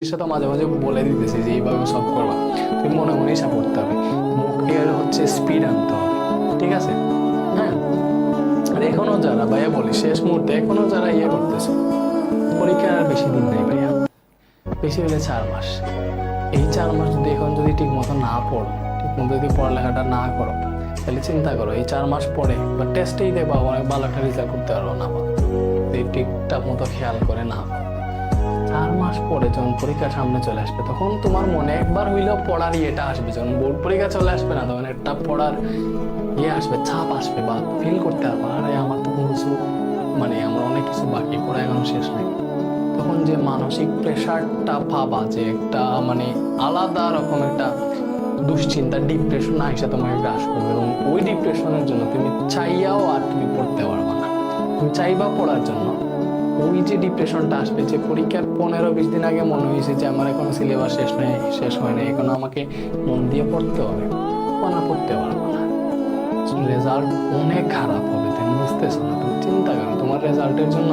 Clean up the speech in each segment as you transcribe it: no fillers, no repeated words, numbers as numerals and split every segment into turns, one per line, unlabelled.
সেটা মাঝে মাঝে বলে দিতেছি যে এইভাবে সব করবা, তুমি মনে মনে হিসাব করতে হবে, মুখের হচ্ছে স্পিড আনতে হবে, ঠিক আছে? হ্যাঁ, আর এখনো যারা ভাইয়া বলি শেষ মুহূর্তে এখনো যারা ইয়ে করতেছে, পরীক্ষার আর বেশি দিন নেই ভাইয়া, বেশি হলে 4 মাস। এই 4 মাস যদি এখন যদি ঠিক মতো না পড়ো, ঠিক মতো যদি পড়ালেখাটা না করো, তাহলে চিন্তা করো এই 4 মাস পরে বা টেস্টেই দেখবা অনেক ভালো একটা রেজাল্ট করতে পারবো না, বা যদি ঠিকঠাক মতো খেয়াল করে না করো। 4 মাস পরে যখন পরীক্ষার সামনে চলে আসবে, তখন তোমার মনে একবার হইলেও পড়ার ইয়েটা আসবে। যখন বোর্ড পরীক্ষা চলে আসবে না, তখন একটা পড়ার ইয়ে আসবে, ছাপ আসবে, বা ফিল করতে পারবো আরে আমার তো কোনো কিছু মানে আমার অনেক কিছু বাকি, পড়া এখনো শেষ নেই। তখন যে মানসিক প্রেশারটা পাবা, যে একটা মানে আলাদা রকম একটা দুশ্চিন্তা, ডিপ্রেশন আইসা তোমাকে গ্রাস করবে, এবং ওই ডিপ্রেশনের জন্য তুমি চাইয়াও আর তুমি পড়তে পারবে না। তুমি চাইবা পড়ার জন্য, ওই যে ডিপ্রেশনটা আসবে, যে পরীক্ষার 15-20 দিন আগে মনে হয়েছে যে আমার এখনো সিলেবাস শেষ হয় না, এখনো আমাকে মন দিয়ে পড়তে হবে, না পড়তে পারবো না, রেজাল্ট অনেক খারাপ হবে। তুমি বুঝতেছো না? তুমি চিন্তা করো তোমার রেজাল্টের জন্য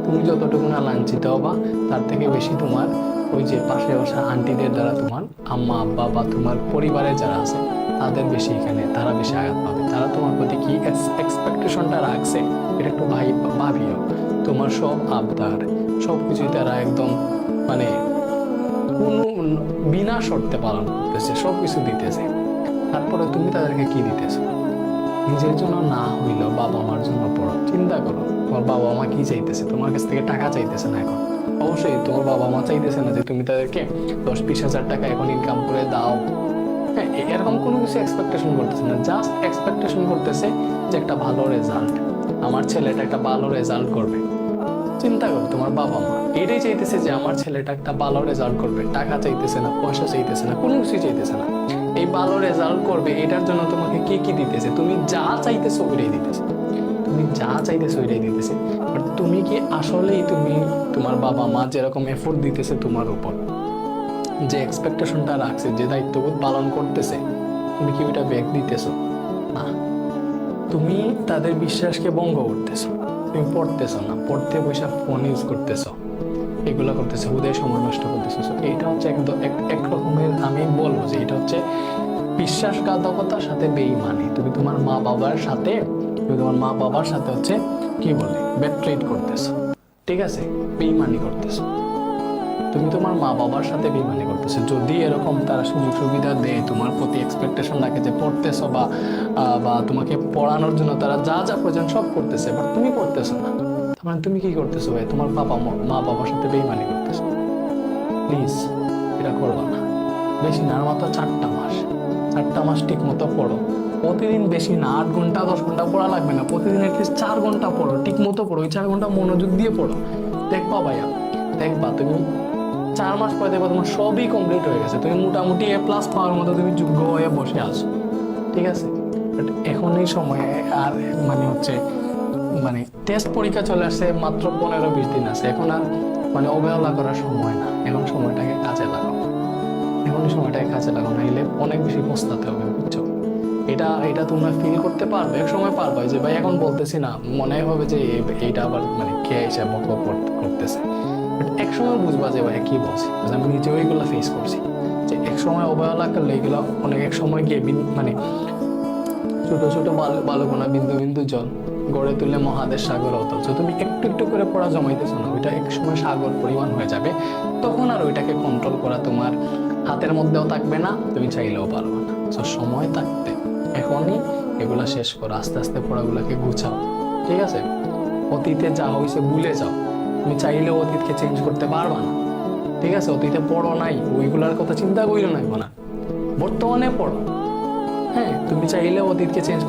তুমি যতটুকু না লাঞ্ছিত হবা, তার থেকে বেশি তোমার ওই যে পাশে বসা আন্টিদের দ্বারা তোমার আম্মা আব্বা বা তোমার পরিবারের যারা আছে তাদের বেশি এখানে, তারা বেশি আঘাত পাবে। তারা তোমার প্রতি কি এক্সপেকটেশনটা রাখছে এটা একটু ভাবিও। তোমার সব আবদার সব কিছুই তারা একদম মানে কোনো বিনা শর্তে পালন করতেছে, সব কিছু দিতেছে, তারপরে তুমি তাদেরকে কি দিতেছো? নিজের জন্য না হইলেও বাবা মার জন্য পড়ো। চিন্তা করো তোমার বাবা মা কি চাইতেছে, তোমার কাছ থেকে টাকা চাইতেছে না এখন। অবশ্যই তোমার বাবা মা চাইতেছে না যে তুমি তাদেরকে 10-20 হাজার টাকা এখন ইনকাম করে দাও, হ্যাঁ, এরকম কোনো কিছু এক্সপেকটেশন করতেছে না। জাস্ট এক্সপেকটেশন করতেছে যে একটা ভালো রেজাল্ট, আমার ছেলেটা একটা ভালো রেজাল্ট করবে। চিন্তা করো তোমার বাবা মা এটাই চাইতেছে যে আমার ছেলেটা একটা ভালো রেজাল্ট করবে, টাকা চাইতেছে না, পয়সা চাইতেছে না, কোনো কিছুই চাইতেছে না। এই ভালো রেজাল্ট করবে এটার জন্য তোমাকে কি কি দিতেছে? তুমি যা চাইতেছো ওইটাই দিতেছে, তুমি যা চাইতেছো ওইটাই দিতেছে। বাট তুমি কি আসলেই তুমি তোমার বাবা মা যেরকম এফোর্ট দিতেছে তোমার উপর, যে এক্সপেকটেশনটা রাখছে, যে দায়িত্ববোধ পালন করতেছে, তুমি কি ওইটা ব্যাক দিতেছো? না, তুমি তাদের বিশ্বাসকে ভঙ্গ করতেছো। তুমি পড়তেছো না, পড়তে বসে ফোন ইউজ করতেছো, এগুলো করতেছো, উদয় সময় নষ্ট করতেছো। এটা হচ্ছে এক রকমের, আমি বলবো যে এটা হচ্ছে বিশ্বাসঘাতকতার সাথে বেঈমানি। তুমি তোমার মা বাবার সাথে হচ্ছে কি বলে ব্যাড ট্রিট করতেছো, ঠিক আছে? বেঈমানি করতেছো, তুমি তোমার মা বাবার সাথে বেঈমানি করতেছো। যদি এরকম তারা সুযোগ সুবিধা দেয়, তোমার প্রতি এক্সপেকটেশন রাখে যে পড়তেছো বা তোমাকে পড়ানোর জন্য তারা যা যা প্রয়োজন সব করতেছে, বাট তুমি পড়তেছো না, তার মানে তুমি কি করতেছো ভাই? তোমার মা বাবার সাথে বেঈমানি করতেছো। প্লিজ এটা করবা না। বেশি না, আর মাত্র 4টা মাস ঠিক মতো পড়ো। প্রতিদিন বেশি না, 8 ঘন্টা 10 ঘন্টা পড়া লাগবে না, প্রতিদিন অ্যাটলিস্ট 4 ঘন্টা পড়ো, ঠিক মতো পড়ো। ওই 4 ঘন্টা মনোযোগ দিয়ে পড়ো, দেখবা ভাইয়া, দেখবা তুমি 4 মাস পরে দেখবা তোমার সবই কমপ্লিট হয়ে গেছে, তুমি মোটামুটি A+ পাওয়ার মতো তুমি যোগ্য হয়ে বসে আছো, ঠিক আছে? বাট এখন এই সময়ে আর মানে হচ্ছে মানে টেস্ট পরীক্ষা চলে আসছে, মাত্র 15-20 দিন আছে, এখন আর মানে অবহেলা করার সময় না। এখন সময়টাকে কাজে লাগাও, নাইলে অনেক বেশি পস্তাতে হবে, বুঝছো? এটা তোমরা ফিল করতে পারবে, এক সময় পারবে যে ভাই এখন বলতেছি না, মনে হবে যে এইটা আবার মানে কে এসে বক করতেছে। এক সময় বুঝবা যে ভাই কি বলছি, আমি নিজেও এগুলো ফেস করছি, যে এক সময় অবহেলা করলে এগুলো অনেক এক সময় গিয়ে মানে ছোট ছোট বালুকণা বিন্দু বিন্দু জল গড়ে তুলে মহাদেশ সাগর অতল। তুমি একটু একটু করে পড়া জমাইতেছো না, ওইটা এক সময় সাগর পরিমাণ হয়ে যাবে, তখন আর ওইটাকে কন্ট্রোল করা তোমার হাতের মধ্যেও থাকবে না, তুমি চাইলেও পারবে না। তো সময় থাকতে এখনই এগুলা শেষ করো, আস্তে আস্তে পড়াগুলোকে গুছাও, ঠিক আছে? অতীতে যা হয়েছে ভুলে যাও, তুমি চাইলেও অতীতকে চেঞ্জ করতে পারবা না, ঠিক আছে? অতীতে পড়ো নাই, ওইগুলার কথা চিন্তা করিও না, বর্তমানে পড়ো। হ্যাঁ, তুমি চাইলেও অতীতকে চেঞ্জ